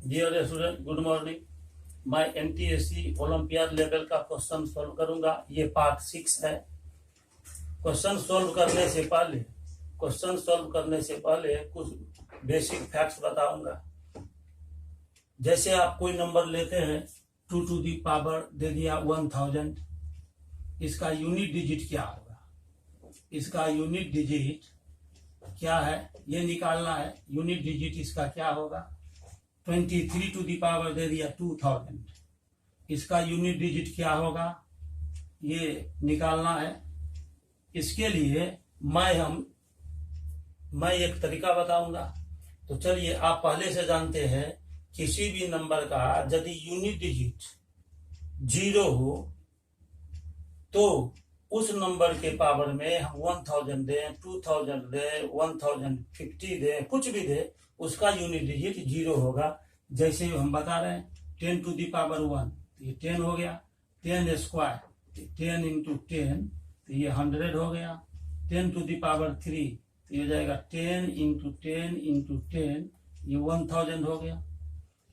Dear student, good morning. मैं MTSC olympiad level का question solve करूंगा। ये पार्ट 6 है। क्वेश्चन सॉल्व करने से पहले कुछ बेसिक फैक्ट्स बताऊंगा। जैसे आप कोई नंबर लेते हैं, 2 टू दी पावर दे दिया 1000, इसका यूनिट डिजिट क्या होगा? इसका यूनिट डिजिट क्या है ये निकालना है। यूनिट डिजिट इसका क्या होगा? 23 टू दी पावर दे दिया 2000, इसका यूनिट डिजिट क्या होगा ये निकालना है। इसके लिए मैं एक तरीका बताऊंगा। तो चलिए, आप पहले से जानते हैं किसी भी नंबर का यदि यूनिट डिजिट 0 हो तो उस नंबर के पावर में हम 1000 दें, 2000 दें, 1050 दें, कुछ भी दे, उसका यूनिट डिजिट 0 होगा। जैसे हम बता रहे हैं 10 टू दी पावर 1, तो ये 10 हो गया। 10 स्क्वायर, 10 इंटू 10, तो ये 100 हो गया। 10 टू दी पावर 3, तो ये जाएगा 10 इंटू 10 इंटू 10, ये 1000 हो गया।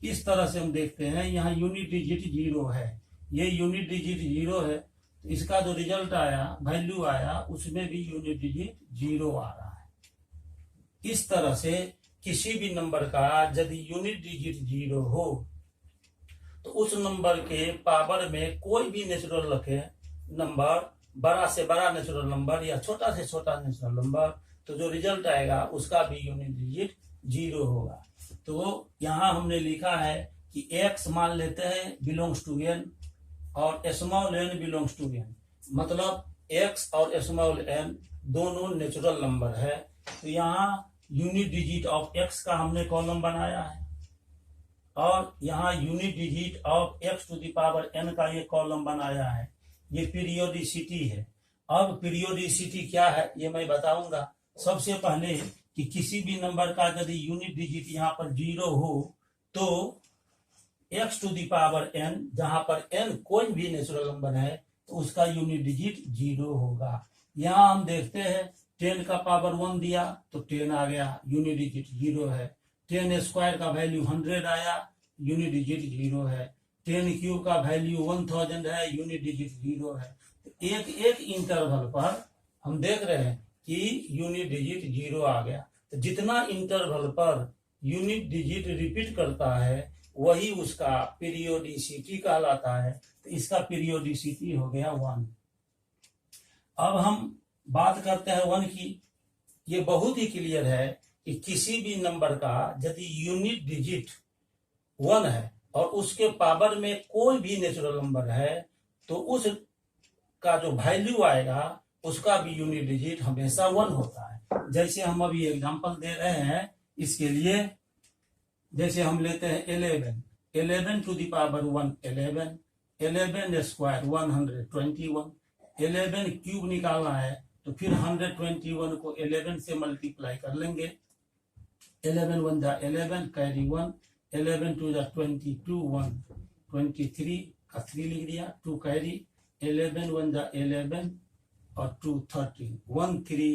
इस तरह से हम देखते हैं यहाँ यूनिट डिजिट 0 है, ये यूनिट डिजिट 0 है, तो इसका जो रिजल्ट आया, वैल्यू आया, उसमें भी यूनिट डिजिट 0 आ रहा है। इस तरह से किसी भी नंबर का यदि यूनिट डिजिट 0 हो तो उस नंबर के पावर में कोई भी नेचुरल रखे नंबर, बड़ा से बड़ा नेचुरल नंबर या छोटा से छोटा नेचुरल नंबर, तो जो रिजल्ट आएगा उसका भी यूनिट डिजिट 0 होगा। तो यहाँ हमने लिखा है कि x मान लेते हैं बिलोंग्स टू n और small n belongs to n, मतलब x और स्मॉल n दोनों नेचुरल नंबर है। तो यहाँ यूनिट डिजिट ऑफ x का हमने कॉलम बनाया है और यहाँ unit digit of x to the power n का ये कॉलम बनाया है। ये पीरियोडिसिटी है। अब पीरियोडिसिटी क्या है ये मैं बताऊंगा। सबसे पहले कि किसी भी नंबर का यदि यूनिट डिजिट यहाँ पर 0 हो तो x to the power n, जहां पर n कोई भी नेचुरल नंबर है, तो उसका यूनिट डिजिट 0 होगा। यहाँ हम देखते हैं 10 का पावर 1 दिया तो 10 आ गया, यूनिट डिजिट 0 है। 10 स्क्वायर का वैल्यू 100 आया, यूनिट डिजिट 0 है। 10 क्यूब का वैल्यू 1000 है, यूनिट डिजिट 0 है। तो एक एक इंटरवल पर हम देख रहे हैं कि यूनिट डिजिट 0 आ गया। तो जितना interval per unit digit repeat करता है वही उसका पीरियोडिसिटी कहलाता है। तो इसका पीरियोडिसिटी हो गया 1। अब हम बात करते हैं 1 की। ये बहुत ही क्लियर है कि किसी भी नंबर का यदि यूनिट डिजिट 1 है और उसके पावर में कोई भी नेचुरल नंबर है तो उस का जो वैल्यू आएगा उसका भी यूनिट डिजिट हमेशा 1 होता है। जैसे हम अभी एग्जांपल दे रहे हैं इसके लिए। जैसे हम लेते हैं 11 to the power 1 11, 11 square 121, 11 cube निकालना है तो फिर 121 को 11 से मल्टीप्लाई कर लेंगे। 11 1 जा 11, कैरी 1, 11 2 जा 22, 1 23 का 3 लिख दिया, 2 कैरी, 11 1 जा 11 और 2 13, 1 3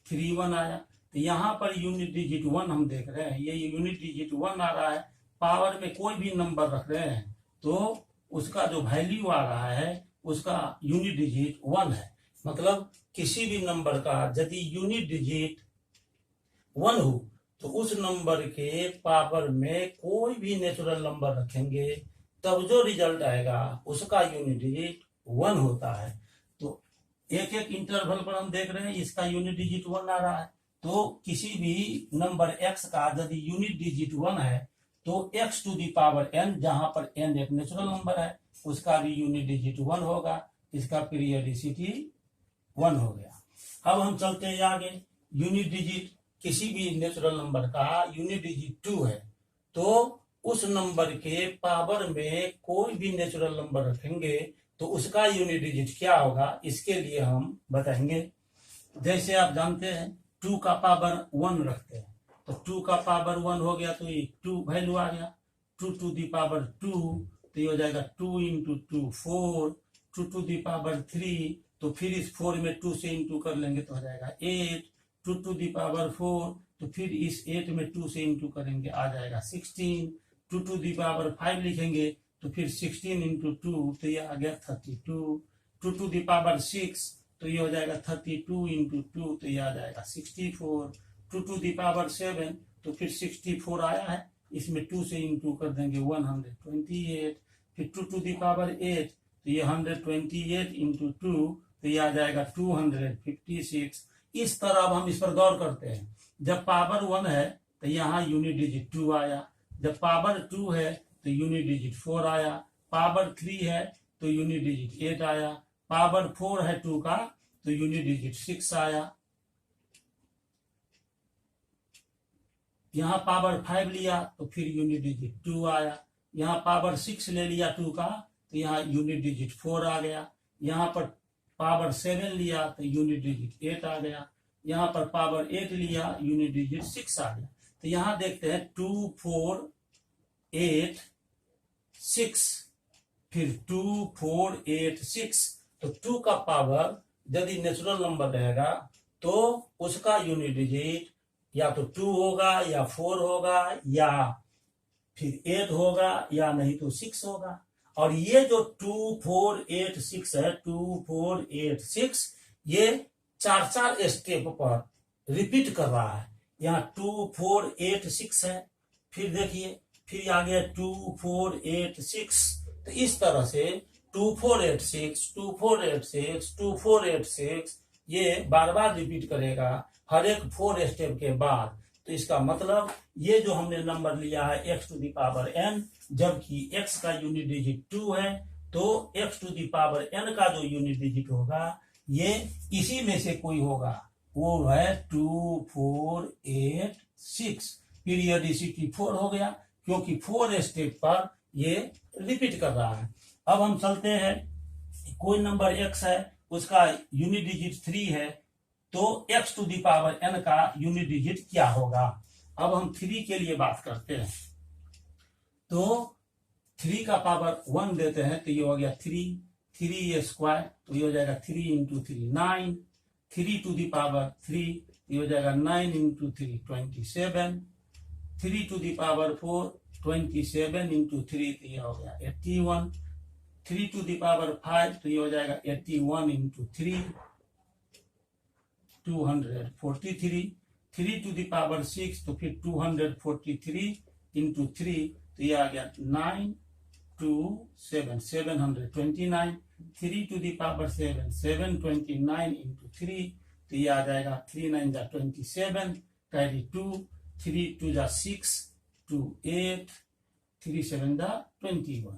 3 1 आया। तो यहाँ पर यूनिट डिजिट 1 हम देख रहे हैं, ये यूनिट डिजिट 1 आ रहा है। पावर में कोई भी नंबर रख रहे हैं तो उसका जो वैल्यू आ रहा है उसका यूनिट डिजिट 1 है। मतलब किसी भी नंबर का यदि यूनिट डिजिट 1 हो तो उस नंबर के पावर में कोई भी नेचुरल नंबर रखेंगे तब जो रिजल्ट आएगा उसका यूनिट डिजिट 1 होता है। तो एक एक इंटरवल पर हम देख रहे हैं इसका यूनिट डिजिट 1 आ रहा है। तो किसी भी नंबर x का यदि यूनिट डिजिट 1 है तो x to the power n, जहां पर n एक नेचुरल नंबर है, उसका भी यूनिट डिजिट 1 होगा। इसका पीरियोडिसिटी 1 हो गया। अब हम चलते हैं आगे। यूनिट डिजिट किसी भी नेचुरल नंबर का यूनिट डिजिट 2 है तो उस नंबर के पावर में कोई भी नेचुरल नंबर रखेंगे तो उसका यूनिट डिजिट क्या होगा, इसके लिए हम बताएंगे। जैसे आप जानते हैं 2 का पावर 1 रखते हैं तो 2 का पावर 1 हो गया तो ये 2 वैल्यू आ गया। 2 टू दी पावर 2 तो ये हो जाएगा 2 इंटू 2 4, 2 टू दी पावर 3 तो फिर इस 4 में 2 से इंटू कर लेंगे तो हो जाएगा 8, 2 टू दी पावर 4 तो फिर इस 8 में 2 से इंटू करेंगे आ जाएगा 16, 2 टू दी पावर 5 लिखेंगे तो फिर 16 इंटू 2 तो ये आ गया 32, 2 टू दी पावर 6 तो ये हो जाएगा 32 इंटू 2 तो ये आ जाएगा 64, 2 टू दी पावर 7 तो फिर 64 आया है, इसमें 2 से इंटू कर देंगे 128, फिर 2 टू दी पावर 8 तो ये 128 इंटू 2 तो ये आ जाएगा 256। इस तरह अब हम इस पर गौर करते हैं, जब पावर 1 है तो यहाँ यूनिट डिजिट 2 आया, जब पावर 2 है तो यूनिट डिजिट 4 आया, पावर 3 है तो यूनिट डिजिट 8 आया, पावर 4 है 2 का तो यूनिट डिजिट 6 आया, यहाँ पावर 5 लिया तो फिर यूनिट डिजिट 2 आया, यहाँ पावर 6 ले लिया 2 का तो यहाँ यूनिट डिजिट 4 आ गया, यहाँ पर पावर 7 लिया तो यूनिट डिजिट 8 आ गया, यहाँ पर पावर 8 लिया यूनिट डिजिट 6 आ गया। तो यहाँ देखते हैं 2 4 8 6, फिर 2 4 8 6, तो 2 का पावर यदि नेचुरल नंबर रहेगा तो उसका यूनिट डिजिट या तो 2 होगा या 4 होगा या फिर 8 होगा या नहीं तो 6 होगा। और ये जो 2 4 8 6 है, 2 4 8 6, ये 4 स्टेप पर रिपीट कर रहा है। यहाँ 2 4 8 6 है, फिर देखिए फिर आ गया 2 4 8 6, तो इस तरह से 2 4 8 6 2 4 8 6 2 4 8 6 ये बार बार रिपीट करेगा हर एक 4 स्टेप के बाद। तो इसका मतलब ये जो हमने नंबर लिया है x to the power n, जबकि x का यूनिट डिजिट 2 है तो x to the power n का जो यूनिट डिजिट होगा ये इसी में से कोई होगा, वो है 2 4 8 6, पीरियडिसिटी 4 हो गया क्योंकि 4 स्टेप पर ये रिपीट कर रहा है। अब हम चलते हैं, कोई नंबर x है उसका यूनिट डिजिट 3 है तो x to the power n का यूनिट डिजिट क्या होगा। अब हम 3 के लिए बात करते हैं, तो 3 का पावर 1 देते हैं तो ये हो गया 3 स्क्वायर तो ये हो जाएगा 3 इंटू 3 9, 3 टू दी पावर 3 ये हो जाएगा 9 into 3 27, 3 to the power 4 27 into 3 तो ये हो गया 81, 3 टू दी पावर 5 तो ये हो जाएगा 81 इंटू 3 243, 3 टू दी पावर 6 तो फिर 243 इंटू 3 तो ये आ गया 9 2 7 729, 3 टू दी पावर 7 729 इंटू 3 तो ये आ जाएगा 3 9 जा 27, कैरी 2, 3 2 जा 6 2 8, 3 7 जा 21,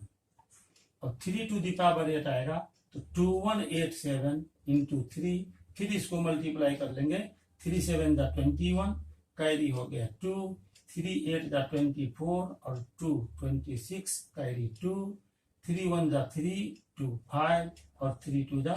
और 3 टू दी पावर 8 आएगा तो 2187 इंटू 3, फिर इसको मल्टीप्लाई कर लेंगे, 3 7 जा 21, कैरी हो गया 2, 3 8 जा 24 और 2 26, कैरी 2, 3 1 जा 3 2 5 और 3 2 जा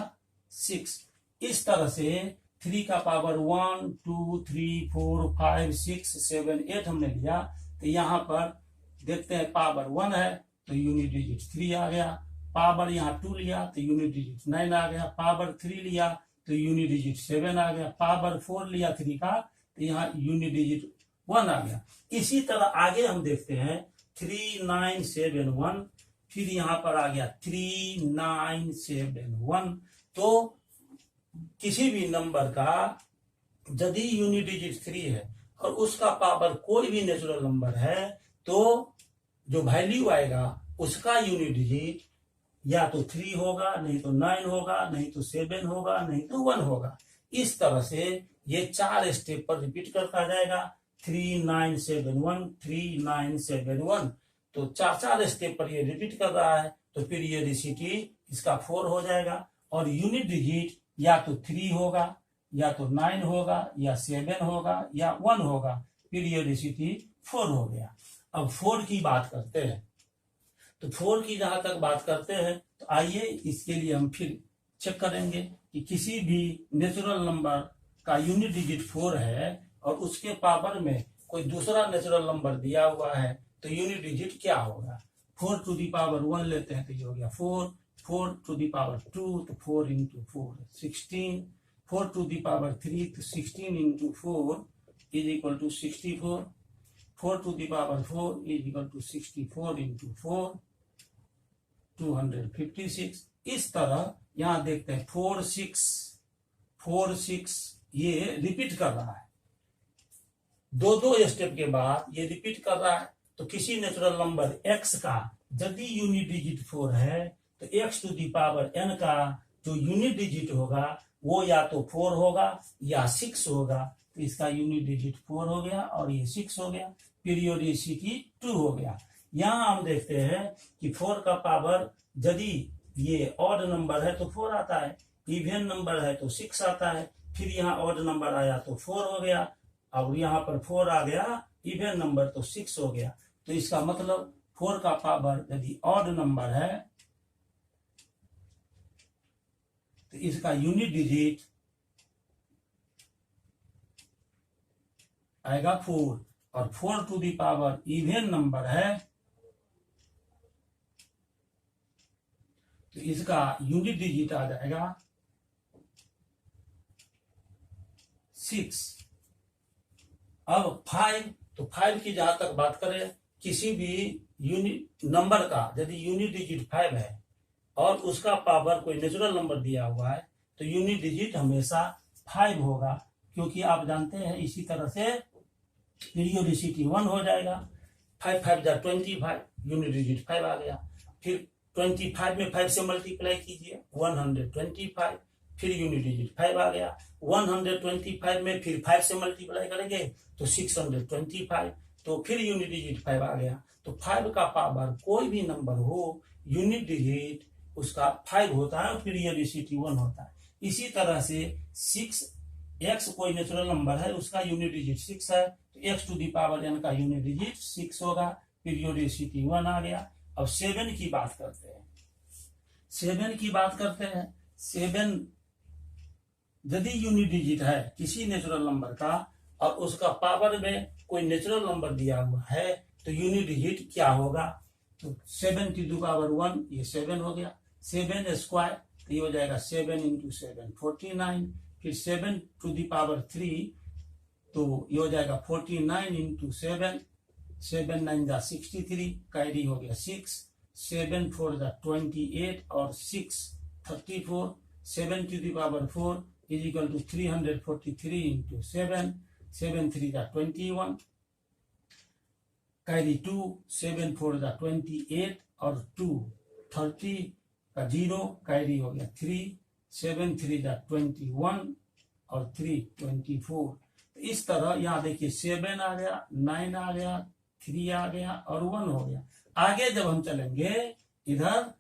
6। इस तरह से 3 का पावर 1 2 3 4 5 6 7 8 हमने लिया, तो यहाँ पर देखते हैं पावर 1 है तो यूनिट डिजिट 3 आ गया, पावर यहाँ 2 लिया तो यूनिट डिजिट 9 आ गया, पावर 3 लिया तो यूनिट डिजिट 7 आ गया, पावर 4 लिया 3 का तो यहाँ यूनिट डिजिट 1 आ गया। इसी तरह आगे हम देखते हैं 3971, फिर यहाँ पर आ गया 3971। तो किसी भी नंबर का यदि यूनिट डिजिट 3 है और उसका पावर कोई भी नेचुरल नंबर है तो जो वैल्यू आएगा उसका यूनिट डिजिट या तो 3 होगा, नहीं तो 9 होगा, नहीं तो 7 होगा, नहीं तो 1 होगा। इस तरह से ये 4 स्टेप पर रिपीट करता जाएगा, 3971 3971। तो 4 स्टेप पर ये रिपीट कर रहा है तो पीरियडिसिटी इसका 4 हो जाएगा, और यूनिट डिजिट या तो 3 होगा या तो 9 होगा या 7 होगा या 1 होगा, पीरियडिसिटी 4 हो गया। अब 4 की बात करते हैं, तो 4 की जहां तक बात करते हैं तो आइए इसके लिए हम फिर चेक करेंगे कि किसी भी नेचुरल नंबर का यूनिट डिजिट 4 है और उसके पावर में कोई दूसरा नेचुरल नंबर दिया हुआ है तो यूनिट डिजिट क्या होगा। 4 टू दी पावर 1 लेते हैं तो ये हो गया 4, 4 टू दी पावर 2 तो 4 इंटू 4 16, 4 टू दी पावर 3 तो 16 into 4 is equal to 64, 4 to the power 4 is equal to 64 into 4, 256। इस तरह यहां देखते हैं 4 6 4 6 ये रिपीट कर रहा है, दो स्टेप के बाद ये रिपीट कर रहा है। तो किसी नेचुरल नंबर x का यदि यूनिट डिजिट 4 है तो x to the power n का जो यूनिट डिजिट होगा वो या तो 4 होगा या 6 होगा। तो इसका यूनिट डिजिट 4 हो गया और ये 6 हो गया, पीरियोडिसिटी 2 हो गया। यहां हम देखते हैं कि 4 का पावर यदि ये ऑड नंबर है तो 4 आता है, इवन नंबर है तो 6 आता है, फिर यहाँ ऑड नंबर आया तो 4 हो गया, और यहाँ पर 4 आ गया, इवन नंबर तो 6 हो गया। तो इसका मतलब 4 का पावर यदि ऑड नंबर है तो इसका यूनिट डिजिट आएगा 4, और 4 to the power even number है तो इसका यूनिट डिजिट आ जाएगा 6। अब 5, तो 5 की जहां तक बात करें, किसी भी यूनिट नंबर का यदि यूनिट डिजिट 5 है और उसका पावर कोई नेचुरल नंबर दिया हुआ है तो यूनिट डिजिट हमेशा 5 होगा, क्योंकि आप जानते हैं इसी तरह से पीरियोडिसिटी 1 हो जाएगा। 5 5 जा 25, यूनिट डिजिट 5 आ गया। फिर 25 में 5 से मल्टीप्लाई कीजिए 125, फिर यूनिट डिजिट 5 आ गया। 125 में फिर 5 से मल्टीप्लाई करेंगे तो 625, तो फिर यूनिट डिजिट 5 आ गया। तो 5 का पावर कोई भी नंबर हो यूनिट डिजिट उसका 5 होता है और पीरियोडिसिटी 1 होता है। इसी तरह से 6 x कोई नेचुरल नंबर है उसका यूनिट डिजिट 6 है तो x to the power n का यूनिट डिजिट 6 होगा, पीरियोडिसिटी 1 आ गया। अब 7 की बात करते हैं। 7 यदि यूनिट डिजिट है किसी नेचुरल नंबर का और उसका पावर में कोई नेचुरल नंबर दिया हुआ है तो यूनिट डिजिट क्या होगा? तो 7 टू दी पावर 1 ये 7 हो गया, 7 स्क्वायर तो ये हो जाएगा 7 इंटू 7 49, फिर 7 टू दी पावर 3 तो ये हो जाएगा 49 इंटू 7, 7 9 जा 63, कैरी हो गया 6, 7 4 जा 28 और 6 34, 7 to the power 4 is equal to 343 into 7, 7 3 जा 21, कैरी 2, 7 4 जा 28 और 2 30 का 0, कैरी हो गया 3, 7 3 जा 21 और 3 24। तो इस तरह यहाँ देखिए 7 आ गया, 9 आ गया, 3 आ गया और 1 हो गया। आगे जब हम चलेंगे इधर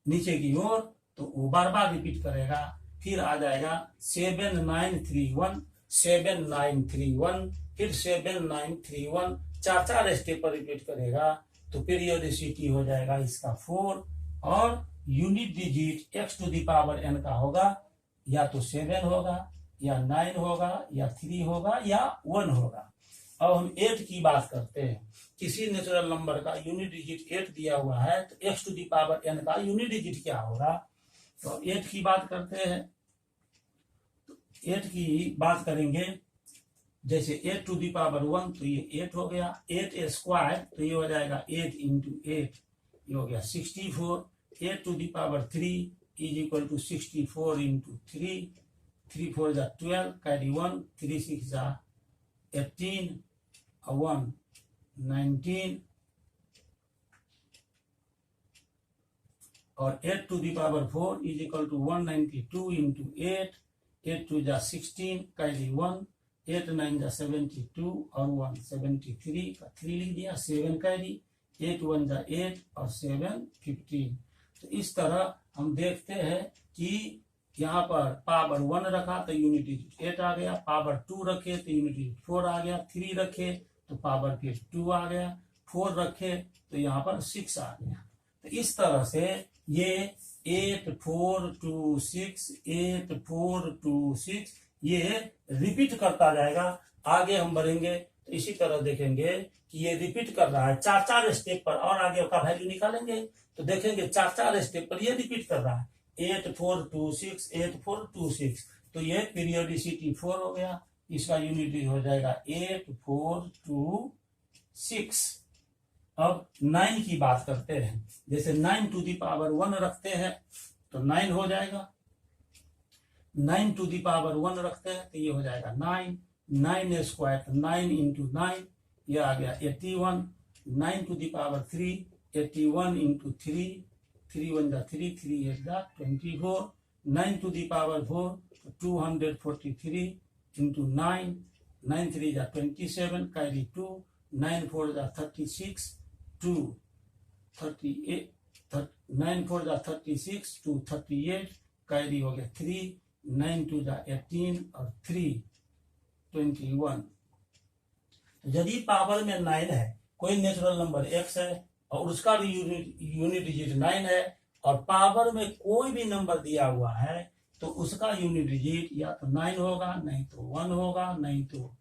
नीचे की ओर तो वो बार बार रिपीट करेगा, फिर आ जाएगा 7931, 7931, फिर 7931, 4 स्टेप पर रिपीट करेगा तो पीरियोडिसिटी हो जाएगा इसका 4 और unit digit x to the power n का होगा या तो 7 होगा या 9 होगा या 3 होगा या 1 होगा। अब हम 8 की बात करते हैं। किसी नेचुरल नंबर का यूनिट डिजिट 8 दिया हुआ है तो x to the power n का यूनिट डिजिट क्या होगा? तो 8 की बात करते हैं। तो 8 की बात करेंगे, जैसे 8 टू दी पावर 1 तो ये 8 हो गया, 8 स्क्वायर तो ये हो जाएगा 8 इंटू 8, ये हो गया 64, 8 to the power 3 is equal to 64 into 3, 3 4 जा 12, कैरी 1, 3 6 जा 18 और 1 19 और 8 to the power 4 is equal to 192 into 8, 8 2 जा 16, कैरी 1, 8 9 जा 72 और 1 73 का 3 लिख दिया, 7 कैरी, 8 1 जा 8 और 7 15। तो इस तरह हम देखते हैं कि यहाँ पर पावर 1 रखा तो यूनिट डिजिट 8 आ गया, पावर 2 रखे तो यूनिट डिजिट 4 आ गया, 3 रखे तो पावर फिर 2 आ गया, 4 रखे तो यहाँ पर 6 आ गया। तो इस तरह से ये 8 4 2 6, 8 4 2 6 ये रिपीट करता जाएगा। आगे हम बढ़ेंगे तो इसी तरह देखेंगे कि ये रिपीट कर रहा है 4 स्टेप पर, और आगे का वैल्यू निकालेंगे तो देखेंगे 4 स्टेप पर ये रिपीट कर रहा है 8 4 2 6, 8 4 2 6, तो ये पीरियोडिसिटी 4 हो गया। इसका यूनिट हो जाएगा 8 4 2 6। अब 9 की बात करते हैं, जैसे 9 टू दी पावर 1 रखते हैं तो 9 हो जाएगा, 9 टू दी पावर 1 रखते हैं तो ये हो जाएगा 9, 9 स्क्वायर 9 इंटू 9, ये आ गया 81, 9 टू दी पावर 3 81 इंटू 3, 3 1 जा 3, 3 8 जा 24, 9 टू दी पावर 4 243 इंटू 9, 9 3 जा 27, कैरी 2, 9 4 जा 36, 2 38, 9 4 जा 36, 2 38, कैरी हो गया 3, 9 2 जा 18 और 3 21। यदि पावर में 9 है, कोई नेचुरल नंबर x है और उसका भी यूनिट डिजिट 9 है, और पावर में कोई भी नंबर दिया हुआ है तो उसका यूनिट डिजिट या तो 9 होगा, नहीं तो 1 होगा, नहीं तो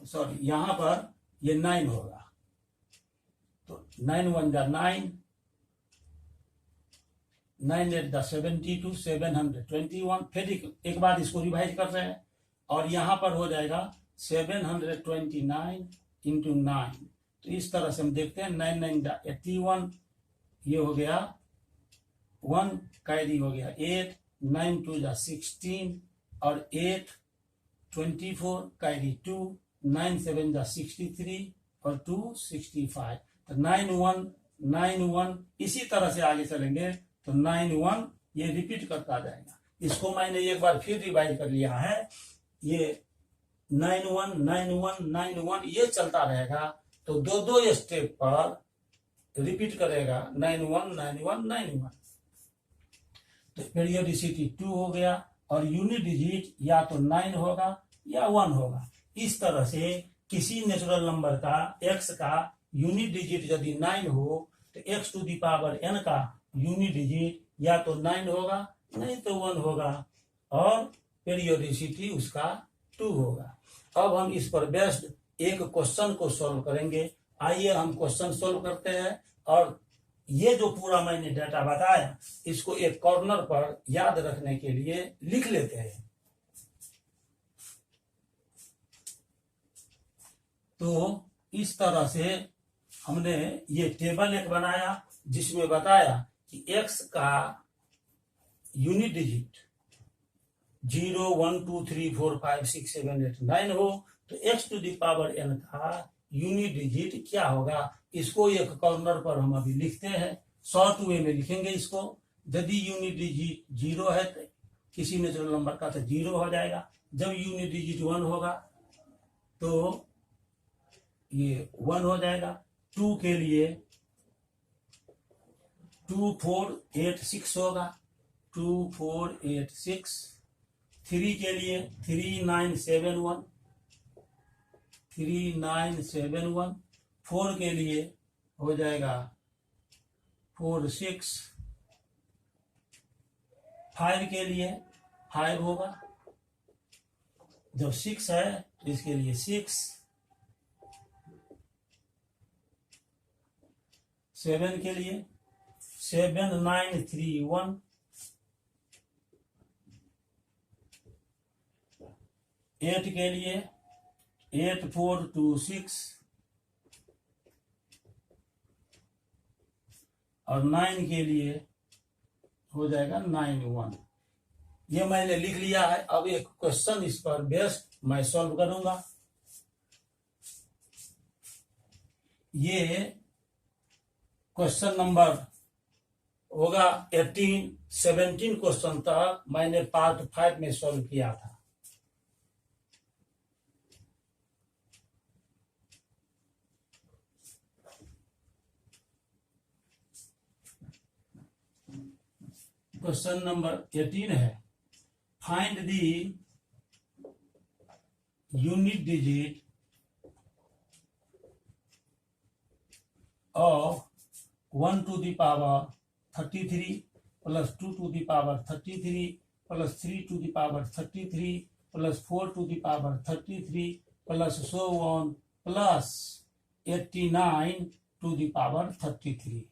सॉरी यहां पर ये 9 होगा, तो 9 1 जा 9, 9 8 जा 72, 721। फिर एक बार इसको रिवाइज कर रहे हैं और यहां पर हो जाएगा 729 इंटू 9। तो इस तरह से हम देखते हैं 9 9 जा 81, ये हो गया 1, कैरी हो गया 8, 9 2 जा 16 और 8 24, कैरी 2, 9 7 जा 63 और 2 65। तो 9 1 9 1 इसी तरह से आगे चलेंगे तो 9 1 ये रिपीट करता जाएगा। इसको मैंने एक बार फिर रिवाइज कर लिया है, ये 9 1 9 1 9 1 ये चलता रहेगा, तो दो दो स्टेप पर रिपीट करेगा 9 1 9 1 9 1। तो पीरियोडिसिटी 2 हो गया और यूनिट डिजिट या तो 9 होगा या 1 होगा। इस तरह से किसी नेचुरल नंबर का x का यूनिट डिजिट यदि 9 हो तो x to the power n का यूनिट डिजिट या तो 9 होगा नहीं तो 1 होगा और पीरियोडिसिटी उसका 2 होगा। अब हम इस पर बेस्ड एक क्वेश्चन को सॉल्व करेंगे। आइए हम क्वेश्चन सॉल्व करते हैं और ये जो पूरा मैंने डाटा बताया इसको एक कॉर्नर पर याद रखने के लिए लिख लेते हैं। तो इस तरह से हमने ये टेबल एक बनाया जिसमें बताया कि x का यूनिट डिजिट 0 1 2 3 4 5 6 7 8 9 हो तो x to the power n का यूनिट डिजिट क्या होगा, इसको एक कॉर्नर पर हम अभी लिखते हैं। शॉर्ट वे में लिखेंगे इसको। यदि यूनिट डिजिट 0 है तो किसी नेचुरल नंबर का तो 0 हो जाएगा। जब यूनिट डिजिट 1 होगा तो ये 1 हो जाएगा। 2 के लिए 2 4 8 6 होगा, 2 4 8 6। 3 के लिए 3 9 7 1, 3 9 7 1। 4 के लिए हो जाएगा 4 6। 5 के लिए 5 होगा, जब 6 है तो इसके लिए 6। 7 के लिए 7 9 3 1। 8 के लिए 8 4 2 6 और 9 के लिए हो जाएगा 9 1। ये मैंने लिख लिया है। अब एक क्वेश्चन इस पर बेस्ड मैं सॉल्व करूंगा। ये क्वेश्चन नंबर होगा 18 17 क्वेश्चन तक मैंने पार्ट 5 में सॉल्व किया था। क्वेश्चन नंबर 18 है, find the unit digit of 1 to the power 33 plus 2 to the power 33 plus 3 to the power 33 plus 4 to the power 33 plus so on plus 89 to the power 33।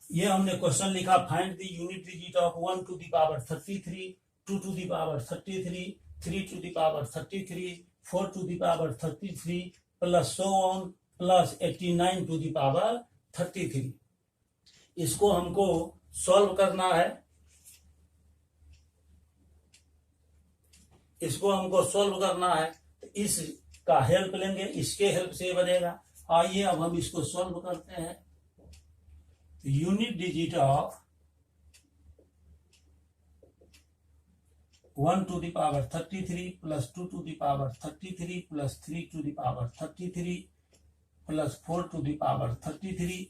ये हमने question लिखा, find the unit digit of 1 to the power 33, 2 to the power 33, 3 to the power 33, 4 to the power 33 plus so on plus 89 to the power 33। इसको हमको solve करना है, इसको हमको solve करना है, तो इसका हेल्प लेंगे, इसके हेल्प से बनेगा। आइए अब हम इसको सॉल्व करते हैं। Unit digit of 1 to the power 33 plus 2 to the power 33 plus 3 to the power 33 plus 4 to the power 33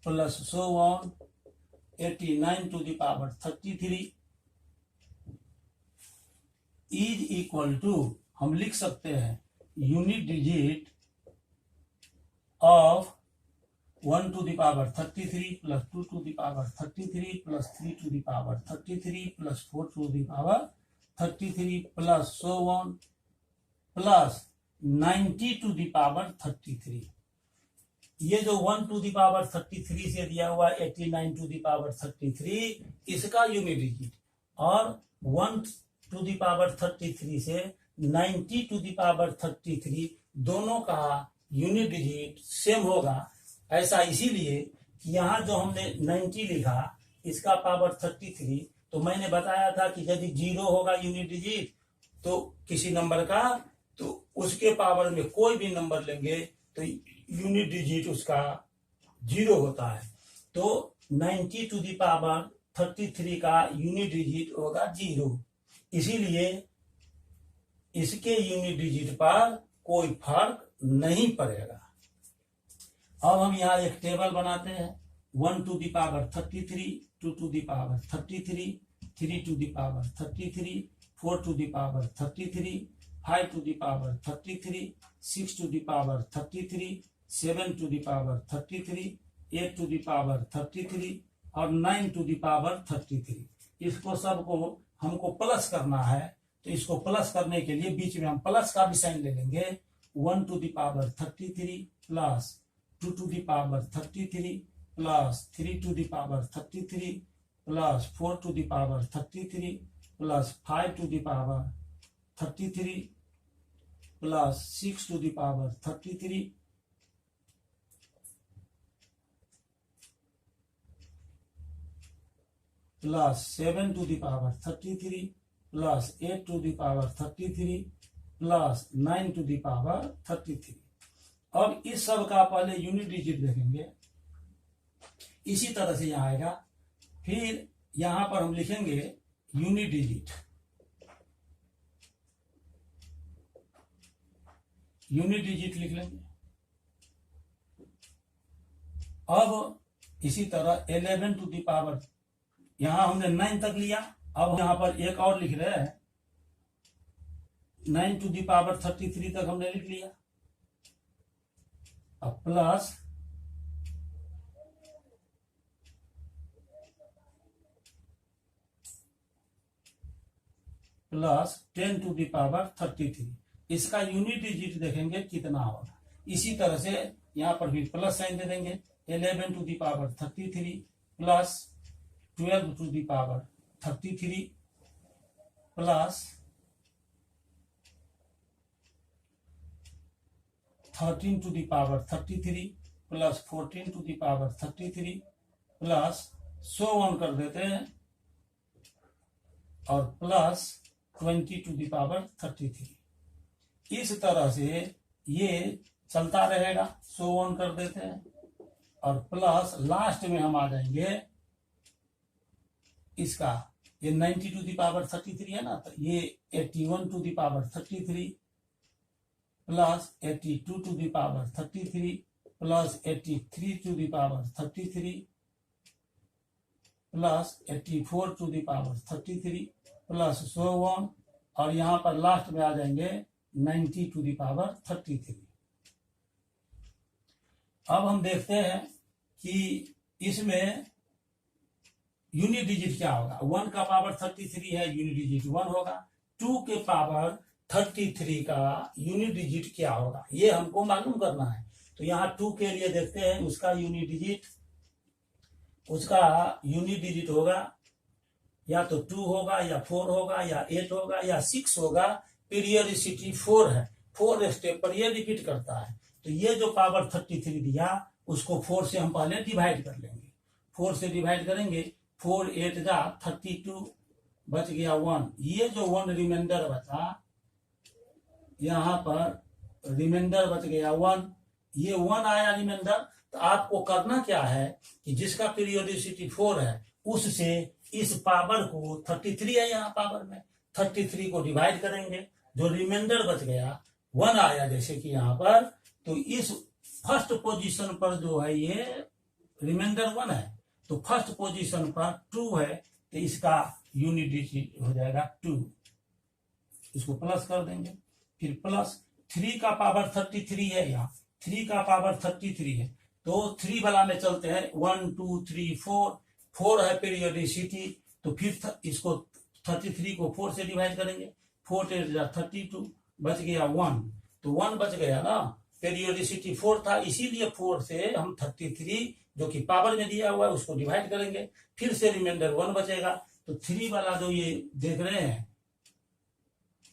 plus so on 89 to the power 33 is equal to, हम लिख सकते हैं unit digit of 1 to the power 33 plus 2 to the power 33 plus 3 to the power 33 plus 4 to the power 33 plus so on plus 90 to the power 33। ये जो 1 to the power 33 से दिया हुआ 89 to the power 33, इसका unit digit, और 1 to the power 33 से 90 to the power 33 दोनों का यूनिट डिजिट सेम होगा। ऐसा इसीलिए कि यहाँ जो हमने 90 लिखा, इसका पावर 33, तो मैंने बताया था कि यदि 0 होगा यूनिट डिजिट तो किसी नंबर का, तो उसके पावर में कोई भी नंबर लेंगे तो यूनिट डिजिट उसका 0 होता है। तो 90 टू द पावर 33 का यूनिट डिजिट होगा 0, इसीलिए इसके यूनिट डिजिट पर कोई फर्क नहीं पड़ेगा। अब हम यहाँ एक टेबल बनाते हैं। 1 to the power 33, 2 to the power 33, 3 to the power 33, 4 to the power 33, 5 to the power 33, 6 to the power 33, 7 to the power 33, 8 to the power 33 और 9 टू द पावर 33। इसको सबको हमको प्लस करना है, तो इसको प्लस करने के लिए बीच में हम प्लस का भी साइन ले लेंगे। 1 to the power 33 plus 2 to the power 33 plus 3 to the power 33 plus 4 to the power 33 plus 5 to the power 33 plus 6 to the power 33 plus 7 to the power 33 plus 8 to the power 33 plus 9 to the power 33। अब इस सब का पहले unit digit देखेंगे, इसी तरह से यहां आएगा। फिर यहां पर हम लिखेंगे यूनिट डिजिट, यूनिट डिजिट लिख लेंगे। अब इसी तरह 11 टू द पावर, यहां हमने 9 तक लिया, अब यहां पर एक और लिख रहे हैं, 9 टू द पावर 33 तक हमने लिख लिया। अब plus plus 10 to the power 33, इसका यूनिट डिजिट देखेंगे कितना होगा। इसी तरह से यहां पर भी प्लस साइन दे देंगे। 11 to the power 33 plus 12 to the power 33 plus 13 to the power 33 plus 14 to the power 33 plus so on कर देते हैं, और प्लस 20 टू द पावर 33। इस तरह से ये चलता रहेगा, सो ऑन कर देते हैं, और प्लस लास्ट में हम आ जाएंगे इसका, ये 90 टू द पावर 33 है ना, तो ये 81 to the power 33 plus 82 to the power 33 plus 83 to the power 33 plus 84 to the power 33 plus so on, और यहां पर लास्ट में आ जाएंगे 90 टू द पावर 33। अब हम देखते हैं कि इसमें यूनिट डिजिट क्या होगा। 1 का पावर 33 है, यूनिट डिजिट 1 होगा। 2 के पावर 33 का यूनिट डिजिट क्या होगा, ये हमको मालूम करना है। तो यहाँ 2 के लिए देखते हैं, उसका यूनिट डिजिट होगा या तो 2 होगा या 4 होगा या 8 होगा या 6 होगा। पीरियडिसिटी 4 है, 4 स्टेप पर ये रिपीट करता है, तो ये जो पावर 33 दिया उसको 4 से हम पहले डिवाइड कर लेंगे। 4 से डिवाइड करेंगे, 4 8 जा 32, बच गया 1। ये जो 1 रिमाइंडर बचा, यहाँ पर रिमाइंडर बच गया 1, ये 1 आया रिमाइंडर। तो आपको करना क्या है कि जिसका पीरियोडिसिटी 4 है उससे इस पावर को 33 है यहाँ पावर में, 33 को डिवाइड करेंगे, जो रिमाइंडर बच गया 1 आया जैसे कि यहाँ पर, तो इस फर्स्ट पोजीशन पर जो है ये रिमाइंडर 1 है, तो फर्स्ट पोजीशन पर 2 है, तो इसका यूनिट डिजिट हो जाएगा 2। इसको प्लस कर देंगे, फिर प्लस 3 का पावर 33 है, यहाँ 3 का पावर 33 है, तो 3 वाला में चलते हैं, 1 2 3 4, 4 है पीरियोडिसिटी, तो फिर इसको 33 को 4 से डिवाइड करेंगे, 4 8 32, बच गया 1, तो 1 बच गया ना, पीरियोडिसिटी 4 था, इसीलिए 4 से हम 33 जो कि पावर में दिया हुआ है उसको डिवाइड करेंगे, फिर से रिमाइंडर 1 बचेगा। तो 3 वाला जो ये देख रहे हैं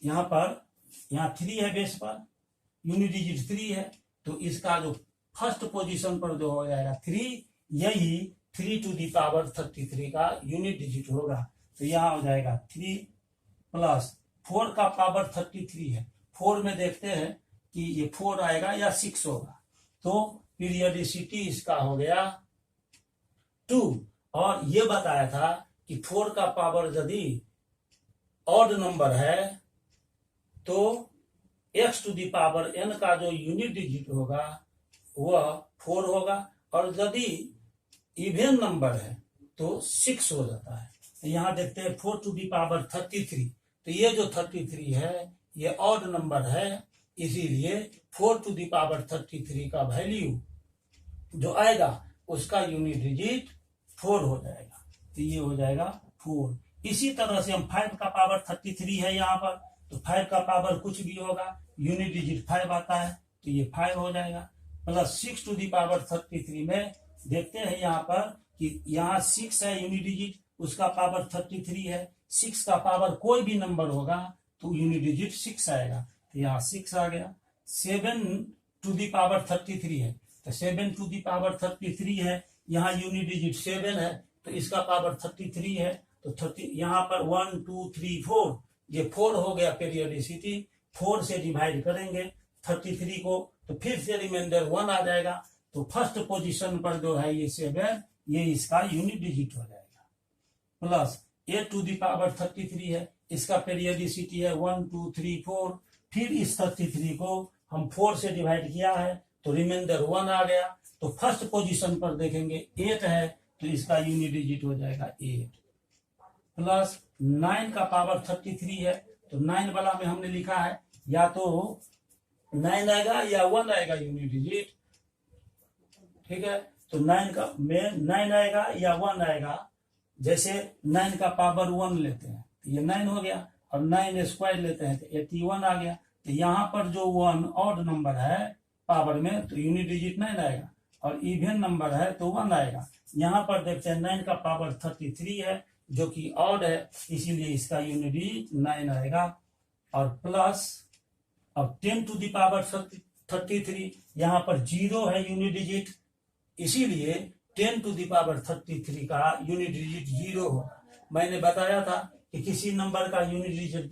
यहाँ पर, यहाँ 3 है बेस पर, यूनिट डिजिट 3 है, तो इसका जो फर्स्ट पोजीशन पर जो हो जाएगा 3, यही 3 टू दी पावर 33 का यूनिट डिजिट होगा। तो यहाँ हो जाएगा 3 प्लस 4 का पावर 33 है, 4 में देखते हैं कि ये 4 आएगा या 6 होगा, तो पीरियोडिसिटी इसका हो गया 2। और ये बताया था कि 4 का पावर यदि ऑड नंबर है तो x to the power n का जो यूनिट डिजिट होगा वह 4 होगा, और यदि इवन नंबर है तो 6 हो जाता है। तो यहाँ देखते हैं 4 टू दी पावर 33, तो ये जो 33 है ये ऑड नंबर है, इसीलिए 4 टू दी पावर 33 का वैल्यू जो आएगा उसका यूनिट डिजिट 4 हो जाएगा, तो ये हो जाएगा 4। इसी तरह से हम 5 का पावर 33 है यहाँ पर, तो 5 का पावर कुछ भी होगा, यूनिट डिजिट 5 आता है, तो ये 5 हो जाएगा। प्लस 6 टू दी पावर 33 में देखते हैं यहाँ पर कि यहाँ 6 है यूनिट डिजिट, उसका पावर 33 है, 6 का पावर कोई भी नंबर होगा तो यूनिट डिजिट 6 आएगा, तो यहाँ 6 आ गया। 7 टू दी पावर 33 है, तो 7 टू दी पावर 33 है, यहाँ यूनिट डिजिट 7 है, तो इसका पावर 33 है, तो 30 यहाँ पर 1 2 3 4, ये 4 हो गया पीरियोडिसिटी, 4 से डिवाइड करेंगे 33 को, तो फिर से रिमाइंडर 1 आ जाएगा, तो फर्स्ट पोजीशन पर जो है ये 7, ये इसका यूनिट डिजिट हो जाएगा। प्लस 8 टू दी पावर 33 है, इसका पीरियोडिसिटी है 1 2 3 4, फिर इस 33 को हम 4 से डिवाइड किया है तो रिमाइंडर 1 आ गया, तो फर्स्ट पोजीशन पर देखेंगे 8 है, तो इसका यूनिट डिजिट हो जाएगा 8। प्लस 9 का पावर 33 है, तो 9 वाला में हमने लिखा है या तो 9 आएगा या 1 आएगा यूनिट डिजिट, ठीक है, तो 9 का में 9 आएगा या 1 आएगा, जैसे 9 का पावर 1 लेते हैं तो ये 9 हो गया, और 9 स्क्वायर लेते हैं तो 81 आ गया। तो यहाँ पर जो 1 ऑड नंबर है पावर में तो यूनिट डिजिट 9 आएगा, और इवन नंबर है तो 1 आएगा। यहाँ पर देखते हैं 9 का पावर 33 है जो कि ऑड है, इसीलिए इसका यूनिट डिजिट 9 आएगा। और प्लस अब 10 टू दी पावर 33, यहाँ पर 0 है यूनिट डिजिट, इसीलिए 10 टू दी पावर 33 का यूनिट डिजिट 0 हो। मैंने बताया था कि किसी नंबर का यूनिट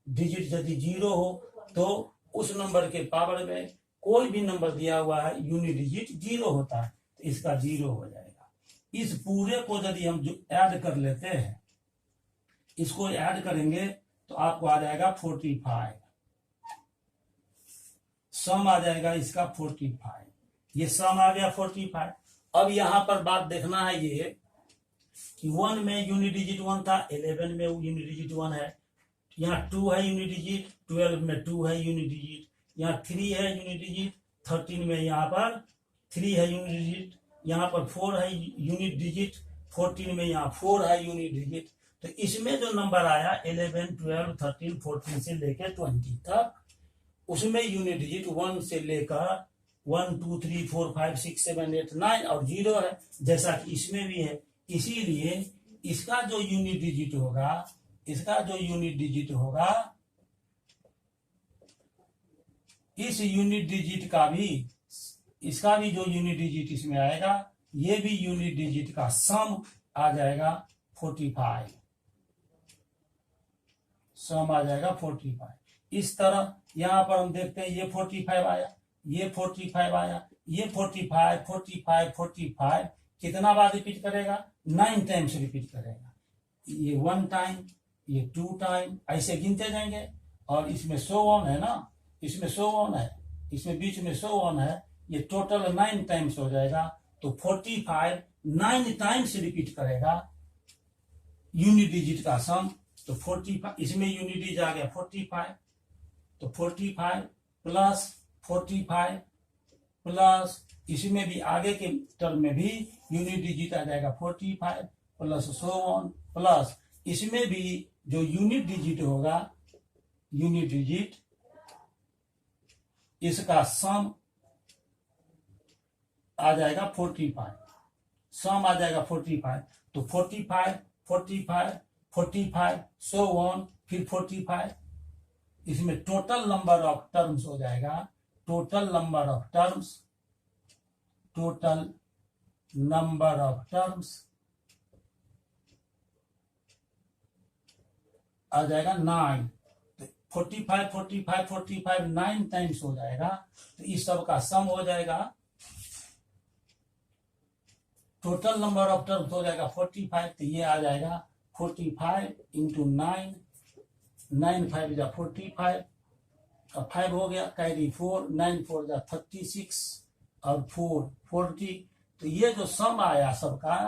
डिजिट यदि 0 हो तो उस नंबर के पावर में कोई भी नंबर दिया हुआ है यूनिट डिजिट 0 होता है, तो इसका 0 हो जाएगा। इस पूरे को यदि हम जो ऐड कर लेते हैं, इसको ऐड करेंगे तो आपको आ जाएगा 45, सम आ जाएगा इसका 45, ये सम आ गया 45। अब यहाँ पर बात देखना है ये कि 1 में यूनिट डिजिट 1 था, 11 में यूनिट डिजिट 1 है, यहाँ 2 है यूनिट डिजिट, 12 में 2 है यूनिट डिजिट, यहाँ 3 है यूनिट डिजिट, 13 में यहाँ पर 3 है यूनिट डिजिट, यहाँ पर 4 है यूनिट डिजिट, 14 में यहाँ 4 है यूनिट डिजिट। तो इसमें जो नंबर आया 11 12 13 14 से लेकर 20 तक, उसमें यूनिट डिजिट 1 से लेकर 1 2 3 4 5 6 7 8 9 और 0 है, जैसा कि इसमें भी है। इसीलिए इसका जो यूनिट डिजिट होगा, इसका जो यूनिट डिजिट होगा, इस यूनिट डिजिट का भी इसका भी जो यूनिट डिजिट इसमें आएगा, ये भी यूनिट डिजिट का सम आ जाएगा 45, सम आ जाएगा 45। इस तरह यहां पर हम देखते हैं ये 45 आया, ये 45 आया, ये 45 45 45 कितना बार रिपीट करेगा, 9 टाइम्स रिपीट करेगा। ये 1 टाइम, ये 2 टाइम, ऐसे गिनते जाएंगे। और इसमें सो ऑन है ना, इसमें सो ऑन है, इसमें बीच में सो ऑन है, ये टोटल 9 टाइम्स हो जाएगा। तो 45 9 टाइम्स रिपीट करेगा यूनिट डिजिट का सम। तो 45 इसमें यूनिट डिजिट आ गया 45, तो 45 प्लस 45 प्लस इसमें भी आगे के टर्म में भी यूनिट डिजिट आ जाएगा 45 प्लस सो ऑन, प्लस इसमें भी जो यूनिट डिजिट होगा, यूनिट डिजिट इसका सम आ जाएगा 45, सम आ जाएगा 45। तो 45 45 45 सो ऑन, फिर 45, इसमें टोटल नंबर ऑफ टर्म्स हो जाएगा, total number of terms, total number of terms आ जाएगा 9। 45 45 45 9 टाइम्स हो जाएगा। तो इस सब का सम हो जाएगा, टोटल नंबर ऑफ टर्म्स हो जाएगा 45। तो ये आ जाएगा 45 इंटू 9, 9 5 जा 45 और 5 हो गया, कैरी 4, 9 4 जा 36 और 4 40। तो ये जो सम आया सबका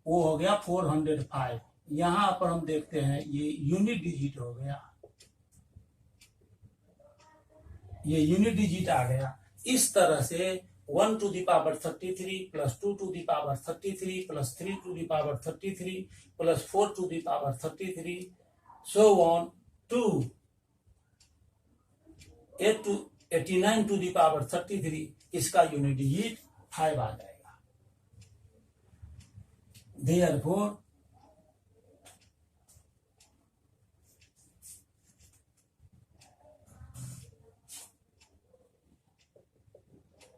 वो हो गया 405। यहां पर हम देखते हैं ये यूनिट डिजिट हो गया, ये यूनिट डिजिट आ गया। इस तरह से 1 to the power 33 plus 2 to the power 33 plus 3 to the power 33 plus 4 to the power 33 so on to 89 to the power 33, इसका यूनिट डिजिट 5 आ जाएगा। Therefore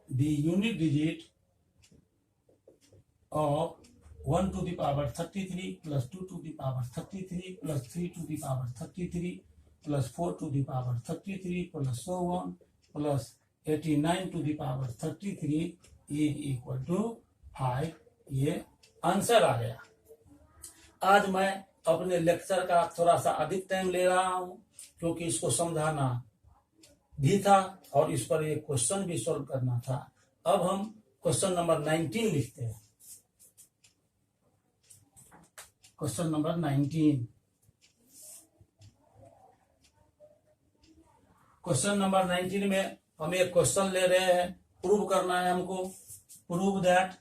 the unit digit of 1 to the power 33 plus 2 to the power 33 plus 3 to the power 33 plus 4 to the power 33 plus so on plus 89 to the power 33 is equal to 5। ये answer आ गया। आज मैं अपने lecture का थोड़ा सा अधिक time ले रहा हूं क्योंकि इसको समझाना भी था और इस पर एक क्वेश्चन भी सॉल्व करना था। अब हम क्वेश्चन नंबर 19 लिखते हैं। क्वेश्चन नंबर 19, क्वेश्चन नंबर 19 में हम एक क्वेश्चन ले रहे हैं, प्रूव करना है हमको। Prove that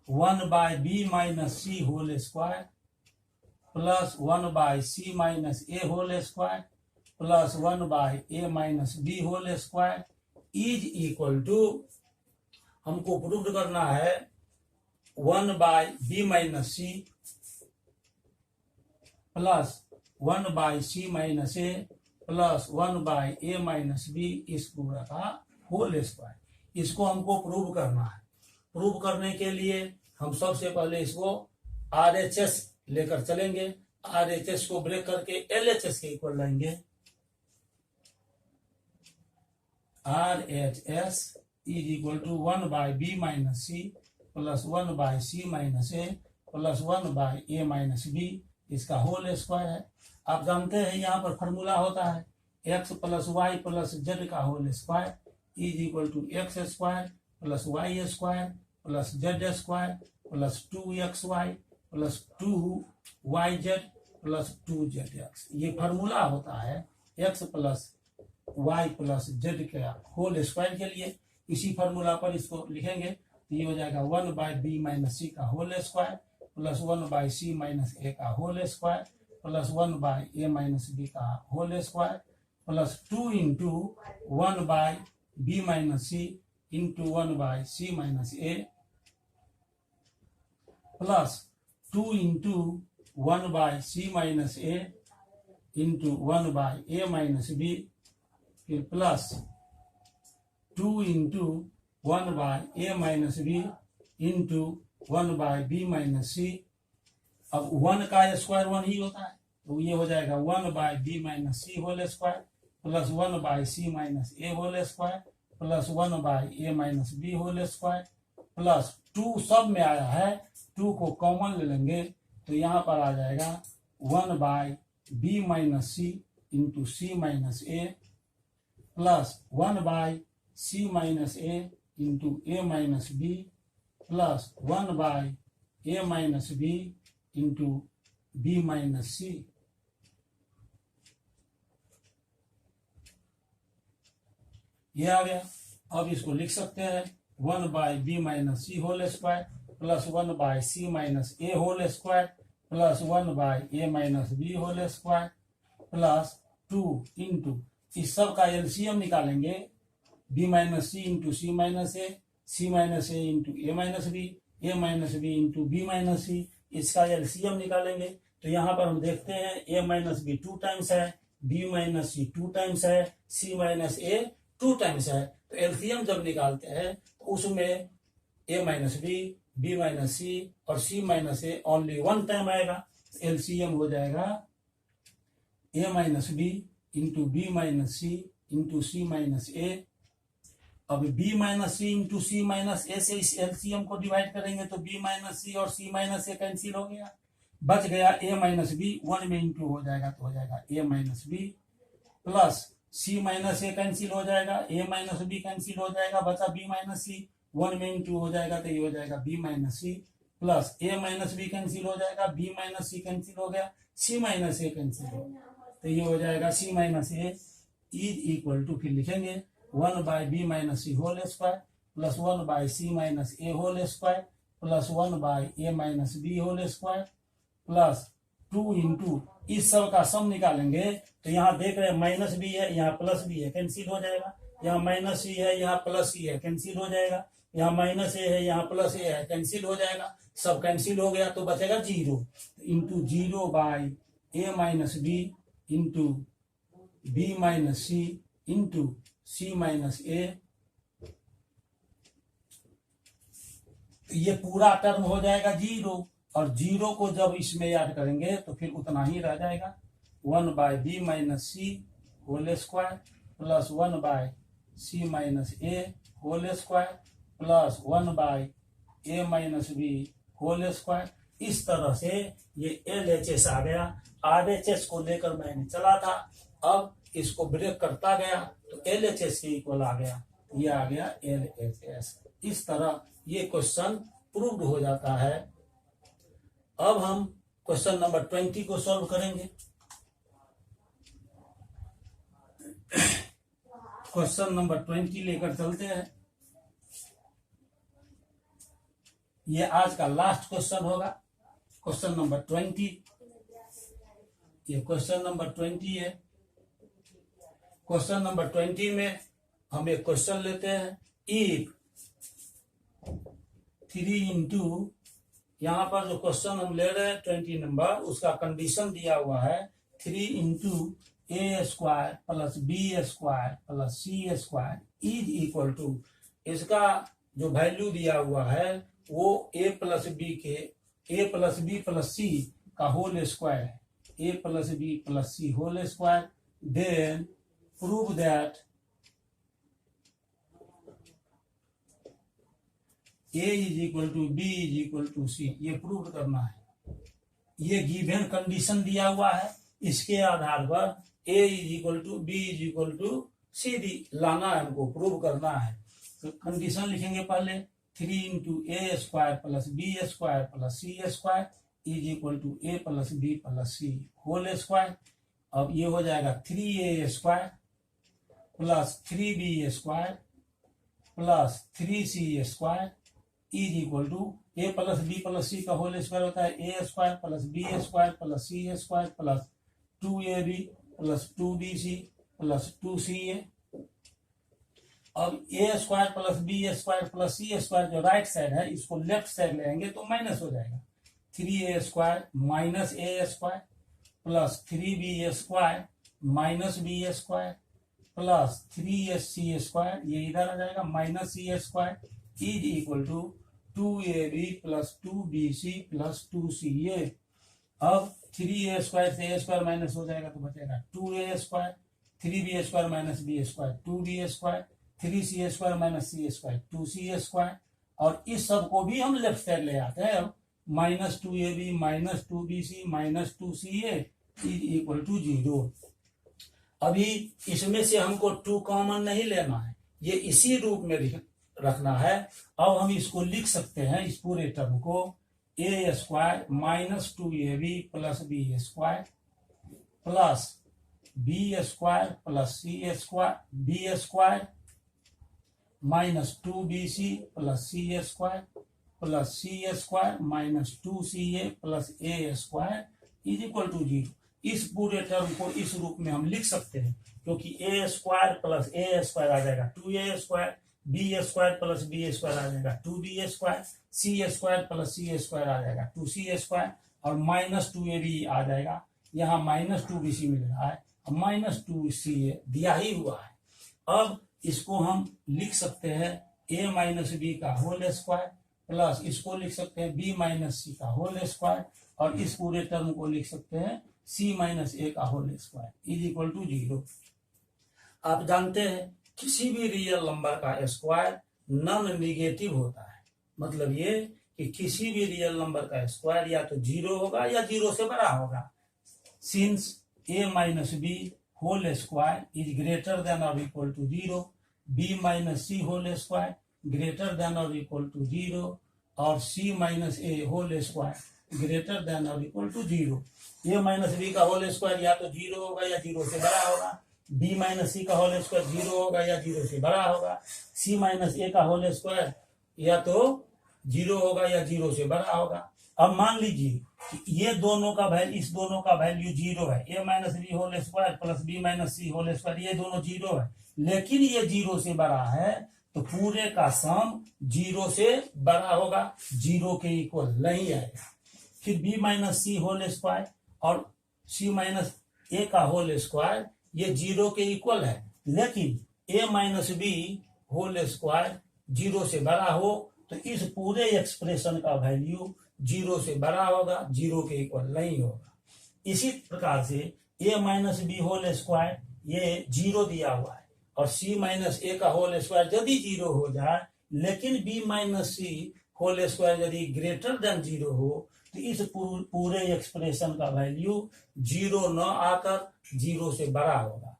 1 by b minus c whole square plus 1 by c minus a whole square plus 1 by a minus b whole square is equal to, हमको प्रूव करना है 1 by b minus c plus 1 by c minus a plus 1 by a minus b इस पूरा का whole square. इसको हमको prove करना है। प्रूव करने के लिए हम सबसे पहले इसको RHS लेकर चलेंगे। RHS को ब्रेक करके LHS के इक्वल लाएंगे। RHS is equal to 1 by b minus c plus 1 by c minus a plus 1 by a minus b इसका होल स्क्वायर है। आप जानते हैं यहाँ पर फॉर्मूला होता है x plus Y plus Z का whole square is equal to X square plus Y square plus Z square plus 2xy plus 2yz plus 2zx। ये फॉर्मूला होता है x plus Y plus Z के whole square के लिए। इसी formula पर इसको लिखेंगे तो ये हो जाएगा 1 बाई बी माइनस सी का whole square plus 1 by C minus A का whole square plus 1 by A minus B का whole square plus 2 into 1 by B minus C into 1 by C minus A plus 2 into 1 by C minus A into 1 by A minus B, फिर plus 2 into 1 by A minus B into 1 by B minus C. अब 1 का square 1 ही होता है, तो ये हो जाएगा 1 by B minus C whole square plus 1 by C minus A whole square plus 1 by A minus B whole square plus 2 सब में आया है, 2 को कॉमन ले लेंगे तो यहाँ पर आ जाएगा 1 by B minus C into C minus A plus 1 by C minus A into A minus B plus 1 by A minus B into B minus C. ये आ गया। अब इसको लिख सकते हैं 1 by B minus C whole square plus 1 by C minus A whole square plus 1 by A minus B whole square plus 2 into इस सब का एलसीएम निकालेंगे, B minus C into C minus A, C minus A into A minus B into B minus C. इसका LCM निकालेंगे तो यहाँ पर हम देखते हैं ए माइनस बी 2 टाइम्स है, बी माइनस सी 2 टाइम्स है, सी माइनस ए 2 टाइम्स है। तो एलसीएम जब निकालते हैं तो उसमें A minus B minus C और C minus A only 1 time आएगा। एलसीएम हो जाएगा A minus B into B minus C into C minus A. अब B minus C into C minus A से इस एलसीएम को डिवाइड करेंगे तो बी माइनस सी और सी माइनस ए कैंसिल हो गया, बच गया ए माइनस बी, 1 में इंटू हो जाएगा तो हो जाएगा A minus B plus C minus A cancel हो जाएगा, ए माइनस बी कैंसिल हो जाएगा, बचा बी माइनस सी, 1 में इंटू हो जाएगा तो ये हो जाएगा बी माइनस सी प्लस ए माइनस बी कैंसिल हो जाएगा, बी माइनस सी कैंसिल हो गया, सी माइनस ए कैंसिल हो गया तो ये हो जाएगा C minus A is equal to, फिर लिखेंगे 1 by B minus C whole square plus 1 by C minus A whole square plus 1 by A minus B whole square plus 2 into इस सब का सम निकालेंगे तो यहाँ देख रहे हैं माइनस भी है, यहाँ प्लस भी है, कैंसिल हो जाएगा। यहाँ माइनस सी है, यहाँ प्लस सी है, कैंसिल हो जाएगा। यहाँ माइनस ए है, यहाँ प्लस ए है, कैंसिल हो जाएगा। सब कैंसिल हो गया तो बचेगा 0 into 0 by A minus B into B minus C into C minus A. ये पूरा टर्म हो जाएगा 0 और 0 को जब इसमें याद करेंगे तो फिर उतना ही रह जाएगा 1 by B minus C whole square plus 1 by C minus A whole square plus 1 by A minus B whole square. इस तरह से ये LHS आ गया। RHS को लेकर मैंने चला था, अब इसको ब्रेक करता गया तो LHS के इक्वल आ गया, ये आ गया LHS। इस तरह ये क्वेश्चन प्रूव्ड हो जाता है। अब हम क्वेश्चन नंबर 20 को सॉल्व करेंगे। क्वेश्चन नंबर 20 लेकर चलते हैं। ये आज का लास्ट क्वेश्चन होगा, क्वेश्चन नंबर 20। ये क्वेश्चन नंबर 20 है। क्वेश्चन नंबर 20 में हम एक क्वेश्चन लेते हैं, इफ 3 इंटू, यहाँ पर जो क्वेश्चन हम ले रहे हैं 20 नंबर, उसका कंडीशन दिया हुआ है 3 into A square plus B square plus C square is equal to, इसका जो वैल्यू दिया हुआ है वो A plus B plus C का होल स्क्वायर है, A plus B plus C whole square. Then prove that A is equal to B is equal to C, ये prove करना है। ये गिवन कंडीशन दिया हुआ है, इसके आधार पर A is equal to B is equal to C लाना है, हमको प्रूव करना है। तो कंडीशन लिखेंगे पहले, 3 into A square plus B square plus C square is equal to A plus B plus C whole square. अब ये हो जाएगा 3a square plus 3b square plus 3c square is equal to A plus B plus C का whole square होता है A square plus B square plus C square plus 2ab plus 2bc plus 2ca। अब A square plus B square plus C square जो right side है, इसको left side लेंगे तो minus हो जाएगा, 3a square minus A square plus 3b square minus B square plus 3ac² ये इधर आ जाएगा minus c² is equal to 2ab plus 2bc plus 2ca। अब 3a² से a² माइनस हो जाएगा तो बचेगा 2a², 3b² minus b² 2b², 3c² minus c² 2c², और इस सब को भी हम लेफ्ट साइड ले आते हैं। अब minus 2ab minus 2bc minus 2ca is equal to 0। अभी इसमें से हमको 2 कॉमन नहीं लेना है, ये इसी रूप में रखना है। अब हम इसको लिख सकते हैं, इस पूरे टर्म को a² minus 2ab plus b² plus b² plus b² minus 2bc plus c² plus c² minus 2ca plus a² is equal to 0। इस पूरे टर्म को इस रूप में हम लिख सकते हैं, क्योंकि a² प्लस a² आ जाएगा 2a², b² प्लस b² आ जाएगा 2b², c² प्लस c² आ जाएगा 2c², और माइनस 2ab आ जाएगा। यहाँ माइनस 2bc मिल रहा है, माइनस 2ca दिया ही हुआ है। अब इसको हम लिख सकते हैं a माइनस b का होल स्क्वायर प्लस इसको लिख सकते हैं b माइनस c का होल स्क्वायर, और इस पूरे टर्म को लिख सकते हैं c माइनस a का whole square is equal to 0। आप जानते हैं किसी भी रियल नंबर का स्क्वायर नॉन नेगेटिव होता है। मतलब ये कि किसी भी रियल नंबर का स्क्वायर या तो 0 होगा या 0 से बड़ा होगा। Since a minus b whole square is greater than और equal to 0, b minus c whole square greater than और इक्वल टू 0, और c minus a whole square greater than और equal to 0। a minus b का whole square या तो 0 होगा या 0 से बड़ा होगा, b माइनस c का होल स्क्वायर 0 होगा या 0 से बड़ा होगा, c माइनस a का होल स्क्वायर या तो 0 होगा या 0 से बड़ा होगा। अब मान लीजिए कि ये दोनों का वैल्यू, इस दोनों का वैल्यू 0 है, a minus b whole square plus b minus c whole square, ये दोनों 0 है, लेकिन ये 0 से बड़ा है, तो पूरे का सम 0 से बड़ा होगा, 0 के इक्वल नहीं आएगा। फिर b minus c whole square और c माइनस a का होल स्क्वायर ये 0 के इक्वल है, लेकिन a minus b whole square 0 से बड़ा हो तो इस पूरे एक्सप्रेशन का वैल्यू 0 से बड़ा होगा, 0 के इक्वल नहीं होगा। इसी प्रकार से a minus b whole square ये 0 दिया हुआ है, और c माइनस a का होल स्क्वायर यदि 0 हो जाए, लेकिन b minus c whole square यदि ग्रेटर देन 0 हो, तो इस पूरे एक्सप्रेशन का वैल्यू 0 न आकर 0 से बड़ा होगा।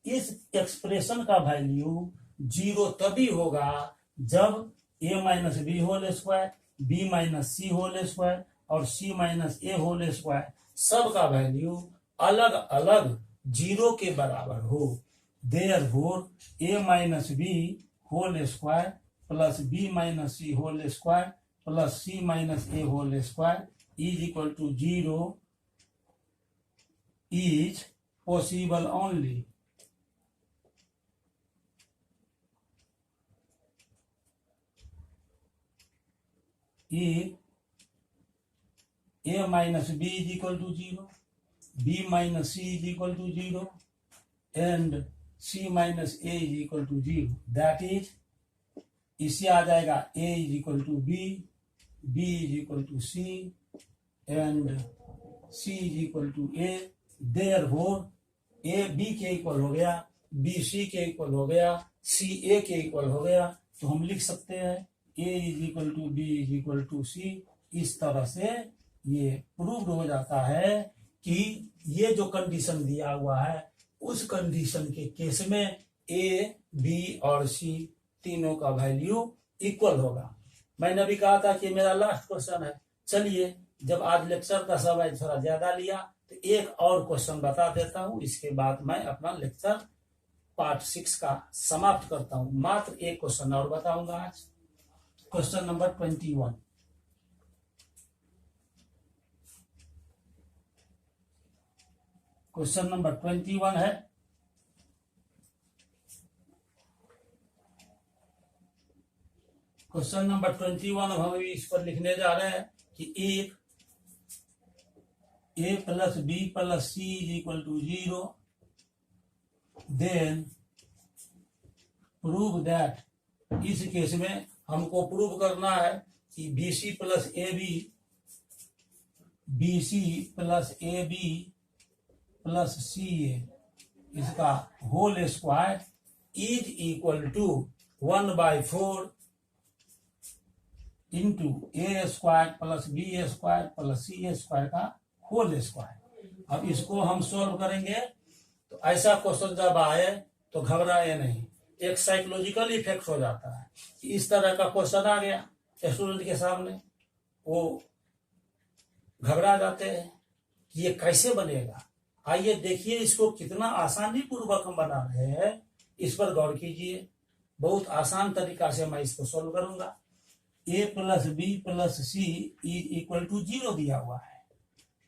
इस एक्सप्रेशन का वैल्यू 0 तभी होगा जब a minus b whole square, b minus c whole square और c minus a whole square सब का वैल्यू अलग अलग 0 के बराबर हो। Therefore a minus b whole square plus b minus c whole square plus c minus a whole square is equal to 0 is possible only if a minus b is equal to 0, b minus c is equal to 0, and c minus a is equal to 0. That is, इससे आ जाएगा a is equal to b, b is equal to c, and c is equal to a. Therefore, a b के equal हो गया, b c के equal हो गया, c a के equal हो गया, तो हम लिख सकते हैं a is equal to B is equal to C. इस तरह से ये प्रूव्ड हो जाता है कि ये जो कंडीशन दिया हुआ है उस कंडीशन के केस में a, b और c तीनों का वैल्यू इक्वल होगा। मैंने अभी कहा था कि मेरा लास्ट क्वेश्चन है। चलिए, जब आज लेक्चर का समय थोड़ा ज्यादा लिया तो एक और क्वेश्चन बता देता हूं, इसके बाद मैं अपना लेक्चर पार्ट 6 का समाप्त करता हूं। मात्र एक क्वेश्चन और बताऊंगा आज। Question number 21। क्वेश्चन नंबर 21 है, क्वेश्चन नंबर 21 हम अभी इस पर लिखने जा रहे हैं कि एक a plus b plus c is equal to 0, then prove that, इस केस में हमको प्रूव करना है कि BC plus A B plus CA इसका whole square is equal to 1/4 into A square plus B square plus CA square का whole square. अब इसको हम सॉल्व करेंगे। तो ऐसा क्वेश्चन जब आए तो घबराए नहीं, एक साइकोलॉजिकल इफेक्ट हो जाता है। इस तरह का क्वेश्चन आ गया स्टूडेंट के सामने, वो घबरा जाते हैं कि ये कैसे बनेगा। आइए देखिए इसको कितना आसानी पूर्वक हम बना रहे हैं, इस पर गौर कीजिए। बहुत आसान तरीका से मैं इसको सॉल्व करूंगा। A plus B plus C is equal to 0 दिया हुआ है।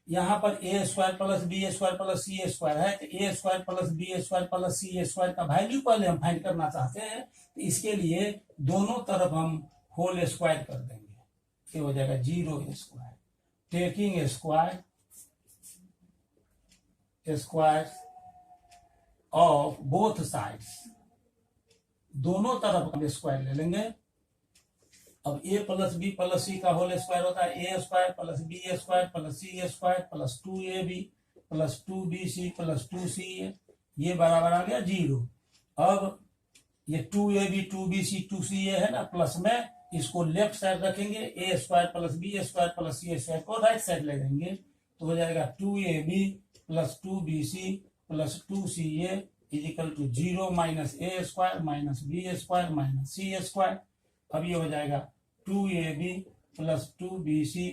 यहाँ पर A square plus B square plus C square है, तो A square plus B square plus C square का वैल्यू पहले हम फाइंड करना चाहते हैं। तो इसके लिए दोनों तरफ हम होल स्क्वायर कर देंगे, ये हो जाएगा 0 square, taking square of both sides, दोनों तरफ हम स्क्वायर ले लेंगे। अब A plus B plus C का होल स्क्वायर होता है A square plus B square plus C square plus 2AB plus 2BC plus 2CA, ये बराबर आ गया 0। अब ये 2AB 2BC 2CA है ना, प्लस में इसको लेफ्ट साइड रखेंगे, A square plus B square plus C square को राइट साइड ले जाएंगे, तो हो जाएगा 2AB plus 2BC plus 2CA is equal to 0 minus A square minus B square minus C square. अब ये हो जाएगा 2AB plus 2BC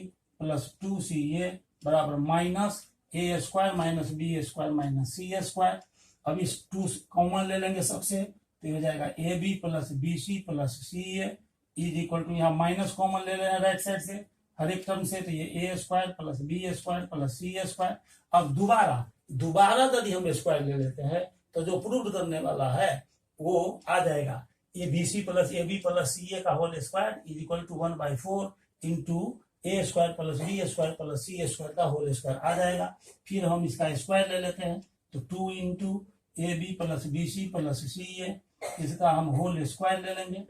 plus 2CA बराबर minus A square minus B square minus C square. अब इस 2 common ले लेंगे सबसे, तो हो जाएगा AB plus BC plus CA is equal to, यहाँ माइनस कॉमन ले लेना राइट साइड से हर एक टर्म से, तो ये A square plus B square plus C square. अब दोबारा यदि हम स्क्वायर ले लेते हैं तो जो प्रूव करने वाला है वो आ जाएगा ABC plus AB plus CA का whole square is equal to 1/4 into A square plus B square plus C square का होल स्क्वायर आ जाएगा। फिर हम इसका स्क्वायर ले लेते हैं, तो 2 into AB plus BC plus CA, इसका हम होल स्क्वायर ले लेंगे,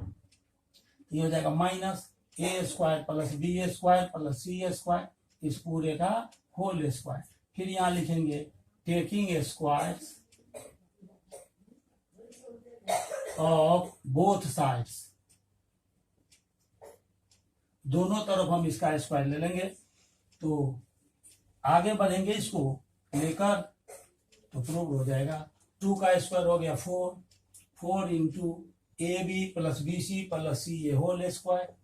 ये हो जाएगा minus A square plus B square plus C square, इस पूरे का होल स्क्वायर। फिर यहाँ लिखेंगे taking square of both sides, दोनों तरफ हम इसका स्क्वायर ले लेंगे। तो आगे बढ़ेंगे इसको लेकर, तो प्रूव हो जाएगा 2 का स्क्वायर हो गया 4 into AB plus BC plus CA whole square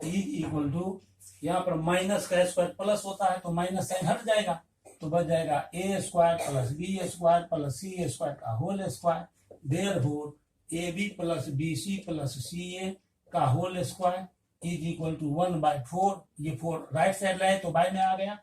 is equal to, यहाँ पर माइनस का स्क्वायर प्लस होता है तो माइनस साइन हट जाएगा, तो बच जाएगा A square plus B square plus C square का whole square. Therefore AB plus BC plus CA का whole square is equal to 1/4, ये 4 राइट साइड लाए तो बाय में आ गया,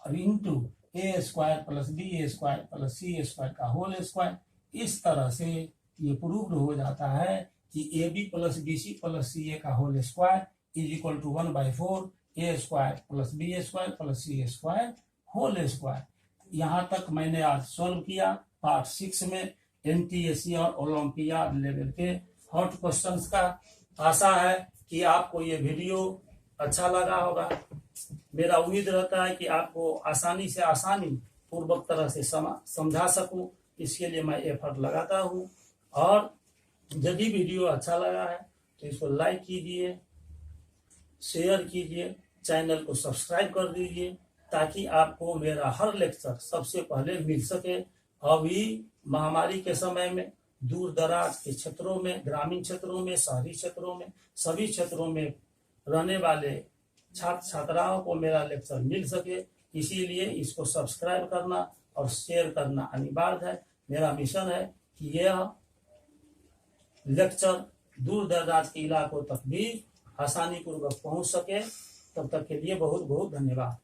और into A square plus B square plus C square का whole square. इस तरह से ये प्रूव्ड हो जाता है कि AB plus BC plus CA का whole square is equal to 1/4 A square plus B square plus C square whole square. यहाँ तक मैंने आज सॉल्व किया पार्ट 6 में NTSC और ओलंपियाड लेवल के हॉट क्वेश्चंस का। आशा है कि आपको ये वीडियो अच्छा लगा होगा। मेरा उम्मीद रहता है कि आपको आसानी से आसानी पूर्वक तरह से समझा सकूं, इसके लिए मैं एफर्ट लगाता हूं। और यदि वीडियो अच्छा लगा है तो इसको लाइक कीजिए, शेयर कीजिए, चैनल को सब्सक्राइब कर दीजिए, ताकि आपको मेरा हर लेक्चर सबसे पहले मिल सके। अभी महामारी के समय में दूर दराज के क्षेत्रों में, ग्रामीण क्षेत्रों में, शहरी क्षेत्रों में, सभी क्षेत्रों में रहने वाले छात्र छात्राओं को मेरा लेक्चर मिल सके, इसीलिए इसको सब्सक्राइब करना और शेयर करना अनिवार्य है। मेरा मिशन है कि यह लेक्चर दूर दराज के इलाकों तक भी आसानी पूर्वक पहुंच सके। तब तक के लिए बहुत बहुत धन्यवाद।